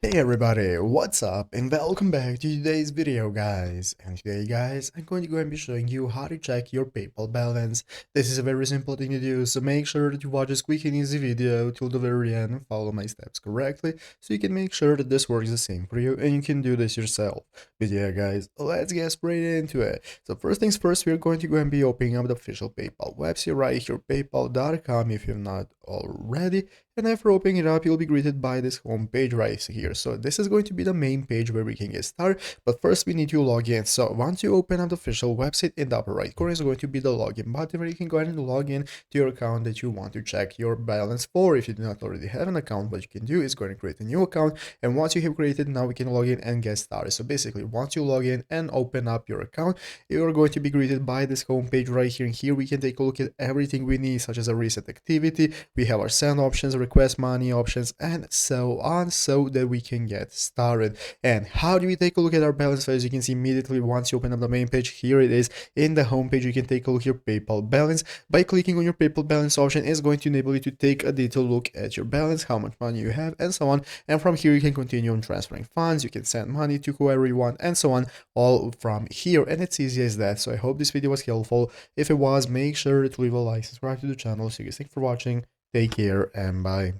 Hey everybody, what's up and welcome back to today's video guys. And today guys, I'm going to go and be showing you how to check your PayPal balance. This is a very simple thing to do, so make sure that you watch this quick and easy video till the very end and follow my steps correctly so you can make sure that this works the same for you and you can do this yourself. But yeah guys, let's get straight into it. So first things first, we're going to go and be opening up the official PayPal website right here, paypal.com if you're not already. And after opening it up, you'll be greeted by this home page right here. So this is going to be the main page where we can get started. But first we need to log in. So once you open up the official website, in the upper right corner is going to be the login button where you can go ahead and log in to your account that you want to check your balance for. If you do not already have an account, what you can do is go and create a new account. And once you have created, now we can log in and get started. So basically, once you log in and open up your account, you are going to be greeted by this home page right here. And here we can take a look at everything we need, such as a recent activity. We have our send options, request money options, and so on, so that we can get started. And how do we take a look at our balance? As you can see immediately once you open up the main page, here it is in the home page. You can take a look at your PayPal balance. By clicking on your PayPal balance option, is going to enable you to take a detailed look at your balance, how much money you have, and so on. And from here you can continue on transferring funds, you can send money to whoever you want, and so on, all from here. And it's easy as that. So I hope this video was helpful. If it was, make sure to leave a like, subscribe to the channel. So you guys, thanks for watching. Take care and bye.